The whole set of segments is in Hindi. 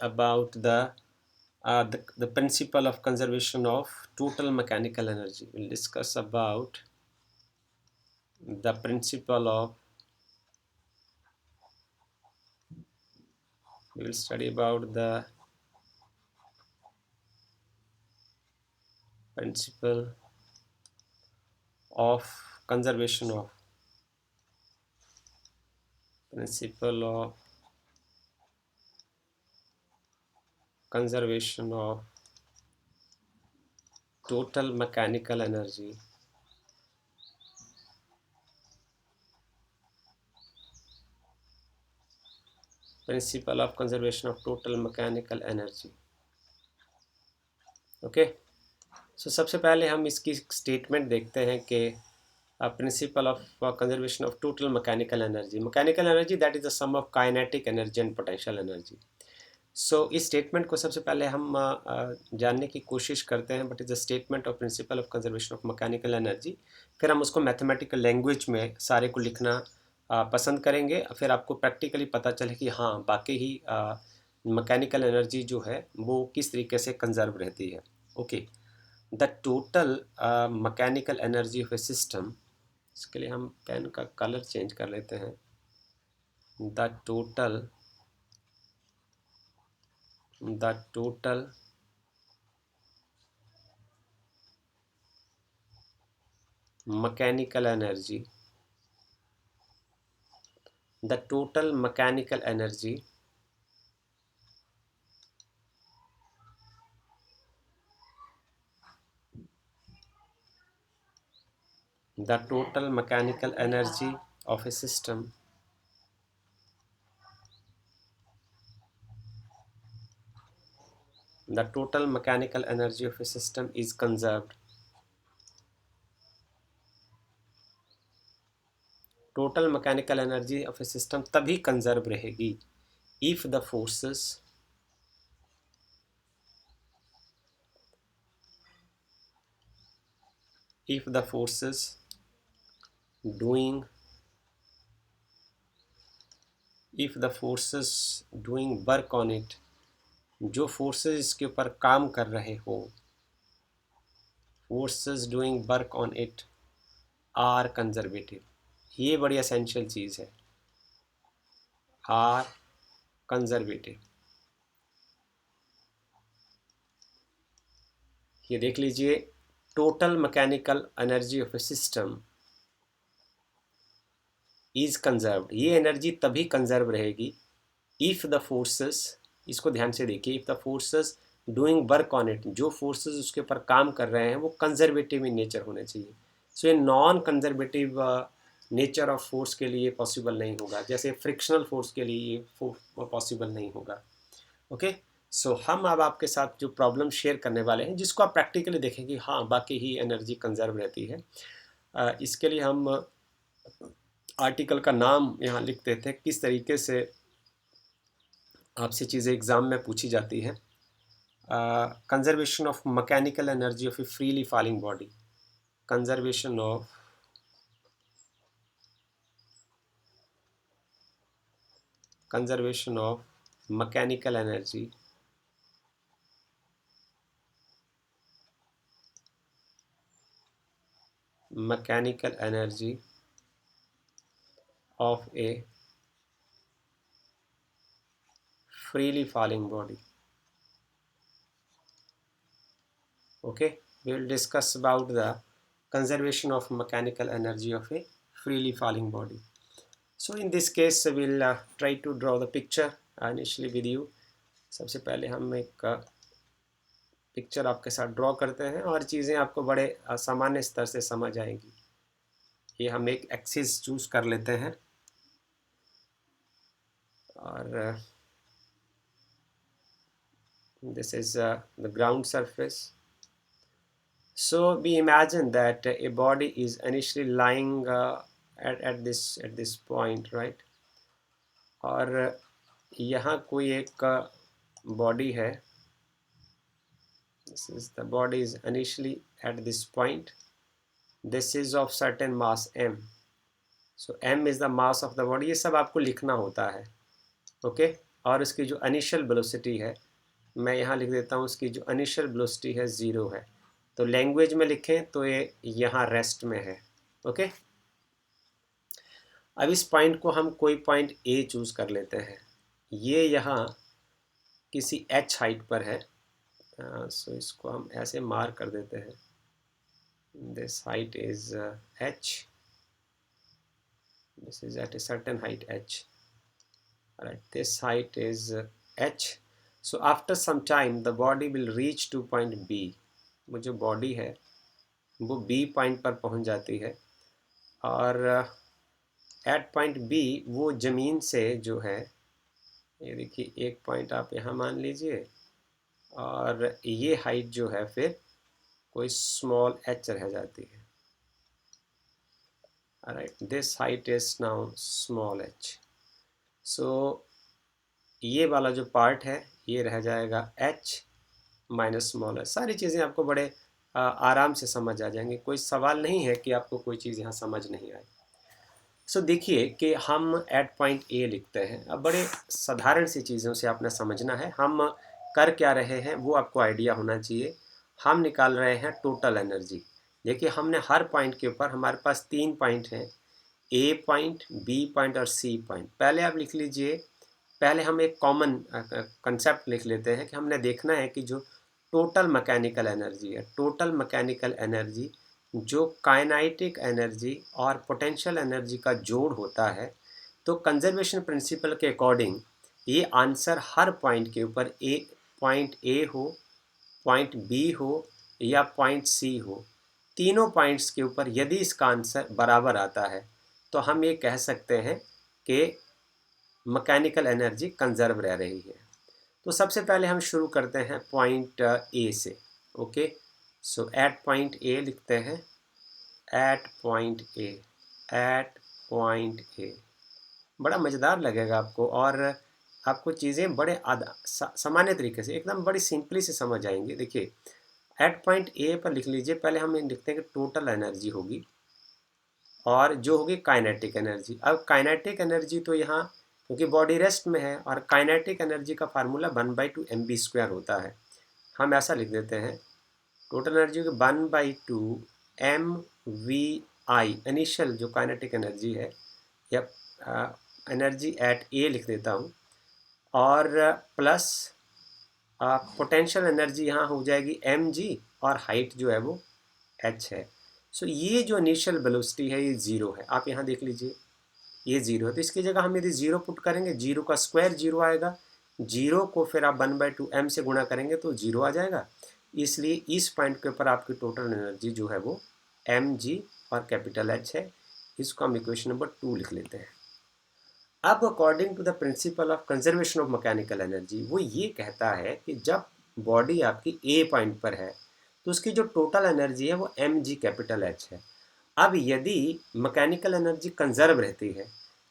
about the principle of conservation of total mechanical energy. We'll discuss about the principle of, we will study about the principle of conservation of principle of conservation of total mechanical energy. Principle of conservation of total mechanical energy. Okay, so सबसे पहले हम इसकी स्टेटमेंट देखते हैं कि principle of conservation of total mechanical energy that is the sum of kinetic energy and potential energy. So इस स्टेटमेंट को सबसे पहले हम जानने की कोशिश करते हैं, but is the statement of principal of conservation of mechanical energy. फिर हम उसको मैथमेटिकल लैंग्वेज में सारे को लिखना पसंद करेंगे, फिर आपको प्रैक्टिकली पता चले कि हाँ बाकी ही मैकेनिकल एनर्जी जो है वो किस तरीके से कंजर्व रहती है. Okay, the total mechanical energy of a system, इसके लिए हम पेन का कलर चेंज कर लेते हैं. The total mechanical energy, the total mechanical energy of a system is conserved. Total mechanical energy of a system तभी कंजर्व रहेगी if the forces doing work on it, जो फोर्सेस इसके ऊपर काम कर रहे हो, forces doing work on it are conservative. ये बड़ी एसेंशियल चीज़ है, आर कंजर्वेटिव. ये देख लीजिए, total mechanical energy of a system is conserved. ये एनर्जी तभी कंजर्व रहेगी इफ द फोर्सेस, इसको ध्यान से देखिए, if the forces doing work on it, जो फोर्सेस उसके ऊपर काम कर रहे हैं वो कंजर्वेटिव इन नेचर होने चाहिए. सो ये non conservative nature of force के लिए पॉसिबल नहीं होगा, जैसे फ्रिक्शनल फोर्स के लिए ये पॉसिबल नहीं होगा. ओके, सो हम अब आपके साथ जो प्रॉब्लम शेयर करने वाले हैं, जिसको आप प्रैक्टिकली देखेंगे हाँ बाकी ही एनर्जी कंजर्व रहती है. इसके लिए हम आर्टिकल का नाम यहाँ लिख देते हैं. किस तरीके से आपसे चीज़ें एग्ज़ाम में पूछी जाती हैं. Conservation of mechanical energy of A freely falling body. Conservation of mechanical energy of a freely falling body. Okay, we will discuss about the conservation of mechanical energy of a freely falling body. So in this case we'll try to draw the picture initially with you. सबसे पहले हम एक पिक्चर आपके साथ ड्रॉ करते हैं और चीज़ें आपको बड़े सामान्य स्तर से समझ आएंगी. ये हम एक एक्सिस चूज कर लेते हैं और this is the ground surface. So we imagine that a body is initially lying at this point, right? और यहाँ कोई एक body है. This is the body is initially at this point. This is of certain mass m. So m is the mass of the body. ये सब आपको लिखना होता है. Okay? और उसकी जो इनिशियल वेलोसिटी है, मैं यहाँ लिख देता हूँ, उसकी जो इनिशियल वेलोसिटी है 0 है। तो लैंग्वेज में लिखें तो ये यहाँ रेस्ट में है। ओके, अब इस पॉइंट को हम कोई पॉइंट ए चूज़ कर लेते हैं। ये यहाँ किसी एच हाइट पर है, सो इसको हम ऐसे मार्क कर देते हैं, this height is h, this is at a certain height h, right, this height is h. So after some time the body will reach to point b, वो जो बॉडी है वो b पॉइंट पर पहुंच जाती है, और एट पॉइंट b वो ज़मीन से जो है, ये देखिए एक पॉइंट आप यहाँ मान लीजिए, और ये हाइट जो है फिर कोई स्मॉल h रह जाती है। Right, this height is now small h। सो ये वाला जो पार्ट है ये रह जाएगा h माइनस स्मॉल h। सारी चीज़ें आपको बड़े आराम से समझ आ जाएंगी, कोई सवाल नहीं है कि आपको कोई चीज़ यहाँ समझ नहीं आई। सो देखिए कि हम एट पॉइंट ए लिखते हैं। अब बड़े साधारण सी चीज़ों से आपने समझना है, हम कर क्या रहे हैं वो आपको आइडिया होना चाहिए। हम निकाल रहे हैं टोटल एनर्जी। देखिए हमने हर पॉइंट के ऊपर, हमारे पास 3 पॉइंट हैं, ए पॉइंट, बी पॉइंट और सी पॉइंट। पहले आप लिख लीजिए, पहले हम एक कॉमन कंसेप्ट लिख लेते हैं कि हमने देखना है कि जो टोटल मैकेनिकल एनर्जी है, टोटल मैकेनिकल एनर्जी जो काइनेटिक एनर्जी और पोटेंशियल एनर्जी का जोड़ होता है, तो कंजर्वेशन प्रिंसिपल के अकॉर्डिंग ये आंसर हर पॉइंट के ऊपर, पॉइंट ए हो, पॉइंट बी हो या पॉइंट सी हो, तीनों पॉइंट्स के ऊपर यदि इसका आंसर बराबर आता है तो हम ये कह सकते हैं कि मैकेनिकल एनर्जी कंजर्व रह रही है। तो सबसे पहले हम शुरू करते हैं पॉइंट ए से। Okay, so at point A लिखते हैं, at point A, at point A. बड़ा मज़ेदार लगेगा आपको, और आपको चीज़ें बड़े सामान्य तरीके से एकदम बड़ी सिंपली से समझ आएंगी। देखिए एट पॉइंट ए पर लिख लीजिए, पहले हम लिखते हैं कि टोटल एनर्जी होगी और जो होगी काइनेटिक एनर्जी। अब काइनेटिक एनर्जी तो यहाँ, क्योंकि बॉडी रेस्ट में है, और काइनेटिक एनर्जी का फार्मूला 1/2 mv² होता है। हम ऐसा लिख देते हैं, टोटल एनर्जी को 1/2 mvi, इनिशियल जो काइनेटिक एनर्जी है, या एनर्जी एट ए लिख देता हूँ, और प्लस पोटेंशियल एनर्जी यहाँ हो जाएगी mg, और हाइट जो है वो h है। सो ये जो इनिशियल वेलोसिटी है ये 0 है। आप यहाँ देख लीजिए ये 0 है, तो इसकी जगह हम यदि 0 पुट करेंगे, 0 का स्क्वायर 0 आएगा, 0 को फिर आप 1/2 m से गुणा करेंगे तो 0 आ जाएगा। इसलिए इस पॉइंट के ऊपर आपकी टोटल एनर्जी जो है वो mg और कैपिटल H है। इसको हम इक्वेशन नंबर 2 लिख लेते हैं। अब according to the principle of conservation of mechanical energy, वो ये कहता है कि जब बॉडी आपकी ए पॉइंट पर है तो उसकी जो टोटल एनर्जी है वो mg कैपिटल H है। अब यदि मैकेनिकल एनर्जी कंजर्व रहती है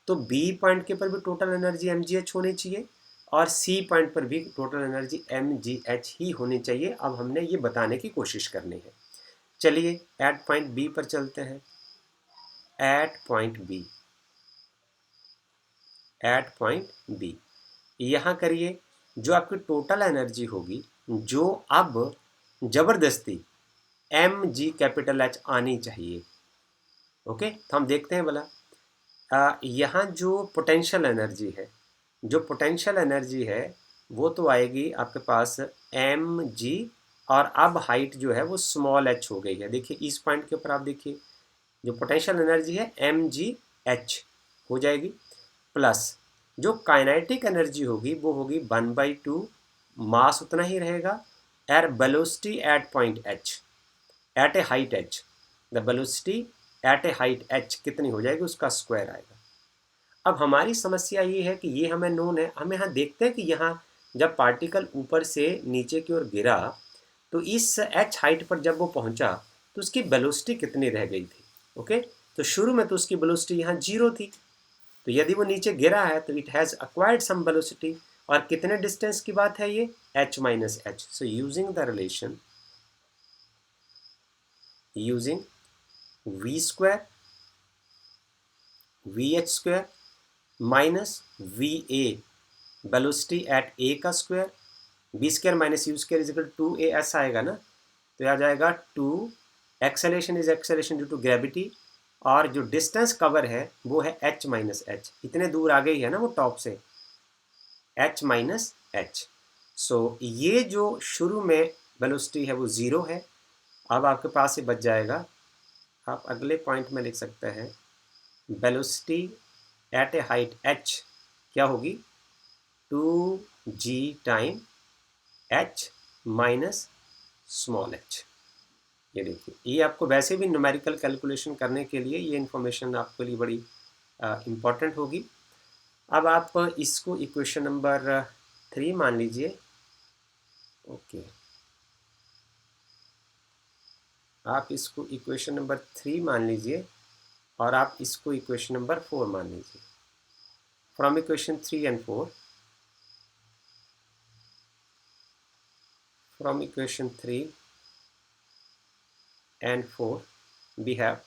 तो बी पॉइंट के पर भी टोटल एनर्जी mgh होनी चाहिए, और सी पॉइंट पर भी टोटल एनर्जी mgh ही होनी चाहिए। अब हमने ये बताने की कोशिश करनी है। चलिए एट पॉइंट बी पर चलते हैं। At point B, at point B यहाँ करिए, जो आपकी टोटल एनर्जी होगी, जो अब ज़बरदस्ती mg कैपिटल H आनी चाहिए। ओके, तो हम देखते हैं भला यहाँ जो पोटेंशियल एनर्जी है, जो पोटेंशियल एनर्जी है वो तो आएगी आपके पास mg, और अब हाइट जो है वो स्मॉल h हो गई है। देखिए इस पॉइंट के ऊपर आप देखिए, जो पोटेंशियल एनर्जी है mgh हो जाएगी, प्लस जो काइनेटिक एनर्जी होगी वो होगी 1/2, मास उतना ही रहेगा, er velocity at point h, at a height h, the velocity at a height h कितनी हो जाएगी, उसका स्क्वायर आएगा। अब हमारी समस्या ये है कि ये हमें नोन है, हम यहाँ देखते हैं कि यहाँ जब पार्टिकल ऊपर से नीचे की ओर गिरा तो इस h हाइट पर जब वो पहुँचा तो उसकी वेलोसिटी कितनी रह गई थी। ओके, तो शुरू में तो उसकी वेलोसिटी यहाँ 0 थी, तो यदि वो नीचे गिरा है तो it has acquired some velocity, और कितने डिस्टेंस की बात है ये, h minus h। So using the relation, using v square vh square minus va velocity at A का स्क्वायर, v square minus u square is equal to a, ऐसा आएगा ना। तो आ जाएगा 2, acceleration is acceleration due to gravity, और जो डिस्टेंस कवर है वो है h माइनस एच, इतने दूर आ गई है ना वो टॉप से, h माइनस एच। सो ये जो शुरू में वेलोसिटी है वो 0 है। अब आपके पास ये बच जाएगा, आप अगले पॉइंट में लिख सकते हैं velocity at a height h क्या होगी, 2g time h minus small h। ये देखिए, ये आपको वैसे भी न्यूमेरिकल कैलकुलेशन करने के लिए ये इन्फॉर्मेशन आपके लिए बड़ी इम्पॉर्टेंट होगी। अब आप इसको इक्वेशन नंबर 3 मान लीजिए। ओके, आप इसको इक्वेशन नंबर 3 मान लीजिए और आप इसको इक्वेशन नंबर 4 मान लीजिए। From equation 3 and 4, from equation 3 and 4 we have,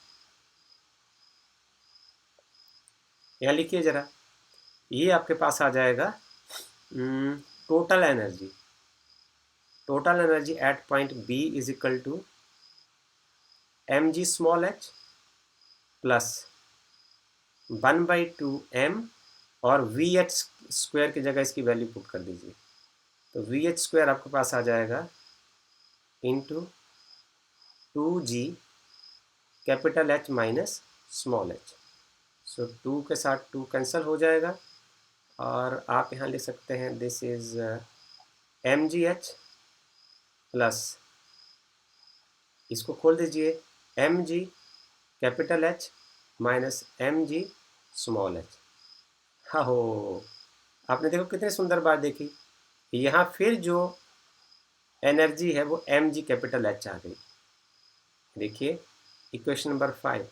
यहाँ लिखिए ज़रा, ये आपके पास आ जाएगा total energy, total energy at point B is equal to mg small h plus 1/2m, और वी एच स्क्वायर की जगह इसकी वैल्यू पुट कर दीजिए। तो वी एच स्क्वायर आपके पास आ जाएगा into 2g capital H minus small h। सो 2 के साथ 2 कैंसिल हो जाएगा, और आप यहाँ लिख सकते हैं दिस इज mgh प्लस, इसको खोल दीजिए, mg capital H minus mg small h। हाँ हो, आपने देखो कितनी सुंदर बात देखी, यहाँ फिर जो एनर्जी है वो mg कैपिटल H आ गई। देखिए इक्वेशन नंबर 5,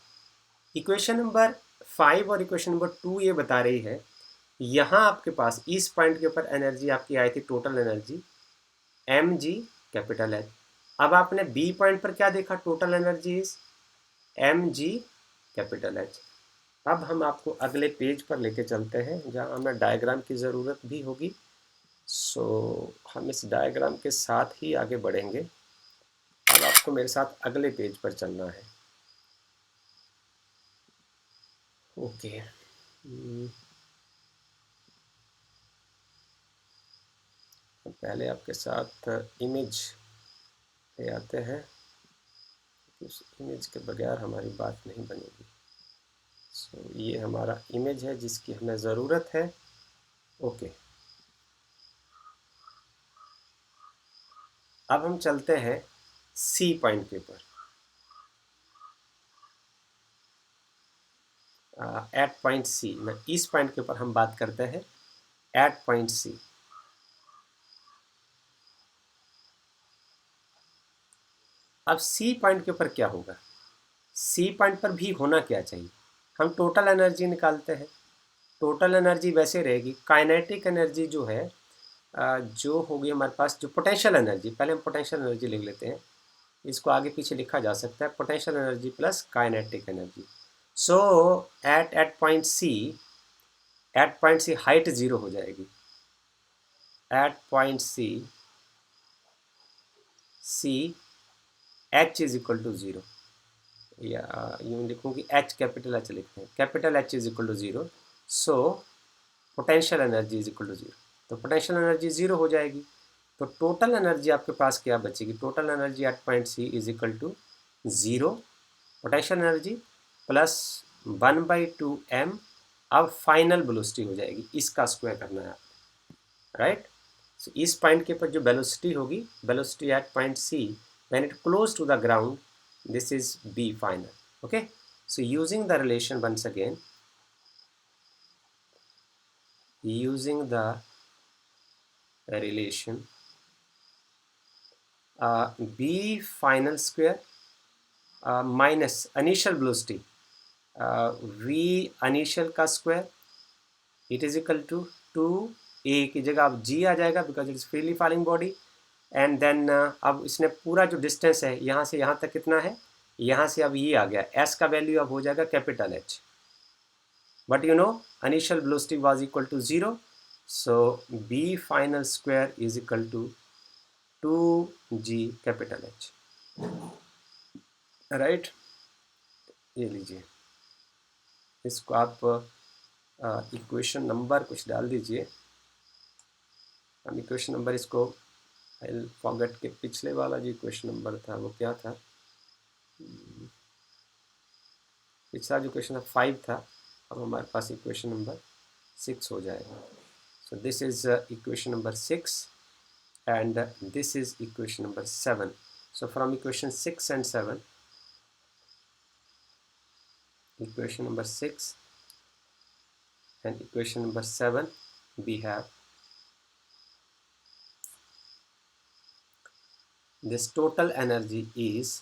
इक्वेशन नंबर 5 और इक्वेशन नंबर 2 ये बता रही है, यहाँ आपके पास इस पॉइंट के ऊपर एनर्जी आपकी आई थी total energy mg capital H। अब आपने बी पॉइंट पर क्या देखा, total energy is mg capital H। अब हम आपको अगले पेज पर लेके चलते हैं जहाँ हमें डायग्राम की ज़रूरत भी होगी। सो हम इस डायग्राम के साथ ही आगे बढ़ेंगे। अब आपको मेरे साथ अगले पेज पर चलना है। ओके, पहले आपके साथ इमेज ले आते हैं, उस इमेज के बगैर हमारी बात नहीं बनेगी। सो ये हमारा इमेज है जिसकी हमें ज़रूरत है। ओके, अब हम चलते हैं सी पॉइंट के ऊपर, एट पॉइंट सी, मैं इस पॉइंट के ऊपर हम बात करते हैं, एट पॉइंट सी। अब सी पॉइंट के ऊपर क्या होगा, सी पॉइंट पर भी होना क्या चाहिए, हम टोटल एनर्जी निकालते हैं। टोटल एनर्जी वैसे रहेगी, काइनेटिक एनर्जी जो है जो होगी हमारे पास, जो पोटेंशियल एनर्जी, पहले हम पोटेंशियल एनर्जी लिख लेते हैं, इसको आगे पीछे लिखा जा सकता है, potential energy plus kinetic energy. So at point C, at point C height 0 हो जाएगी, at point C, C h is equal to 0, या यूँ लिखूँ कि एच कैपिटल एच लिखते हैं, capital H is equal to 0। So potential energy is equal to 0, तो पोटेंशियल एनर्जी 0 हो जाएगी। तो टोटल एनर्जी आपके पास क्या बचेगी, total energy at point C is equal to 0 potential energy plus 1/2m। अब फाइनल वेलोसिटी हो जाएगी, इसका स्क्वायर करना है, राइट। सो इस पॉइंट के ऊपर जो वेलोसिटी होगी, velocity at point C when it close to the ground, this is B final. Okay, so using the relation once again, using the relation B final square minus initial velocity V initial का square, it is equal to 2a की जगह अब G आ जाएगा because it is freely falling body, and then अब इसने पूरा जो डिस्टेंस है यहाँ से यहाँ तक कितना है, यहाँ से अब ये आ गया, S का वैल्यू अब हो जाएगा capital H, but you know initial velocity was equal to 0, So B final square is equal to 2G capital H, right. ये लीजिए, इसको आप इक्वेशन नंबर कुछ डाल दीजिए। हम इक्वेशन नंबर इसको आई फॉरगेट के पिछले वाला जो इक्वेशन नंबर था वो क्या था, पिछला जो क्वेश्चन था 5 था, अब हमारे पास इक्वेशन नंबर 6 हो जाएगा। So this is equation number 6 and this is equation number 7. So from equation 6 and 7, equation number 6 and equation number 7, we have this total energy is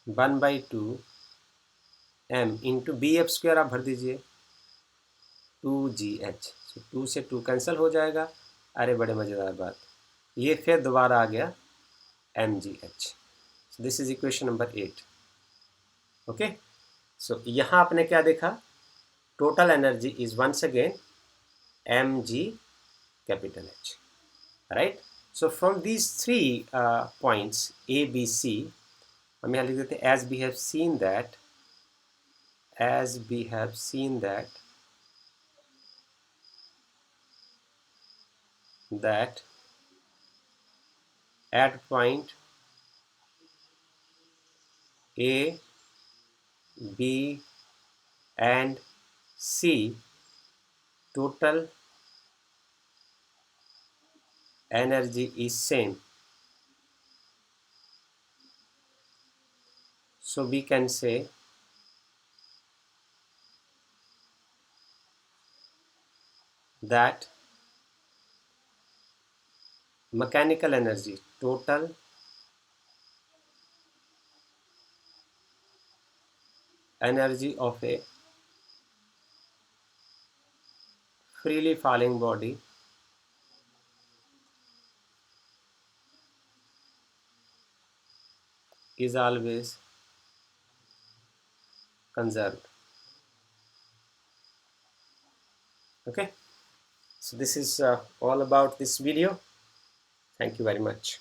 1 by 2 m into bf square, आप भर दीजिए 2gh। so 2 से 2 कैंसिल हो जाएगा। अरे बड़े मज़ेदार बात, ये फिर दोबारा आ गया mgh। so this is equation number 8। Okay, so यहाँ आपने क्या देखा, total energy is once again mg capital H, right? So from these three points A, B, C, हम यहाँ लिख देते हैं as we have seen that, as we have seen that, that at point A, B and C, total energy is same. So we can say that mechanical energy, total energy of a freely falling body is always conserved. Okay, so this is all about this video. Thank you very much.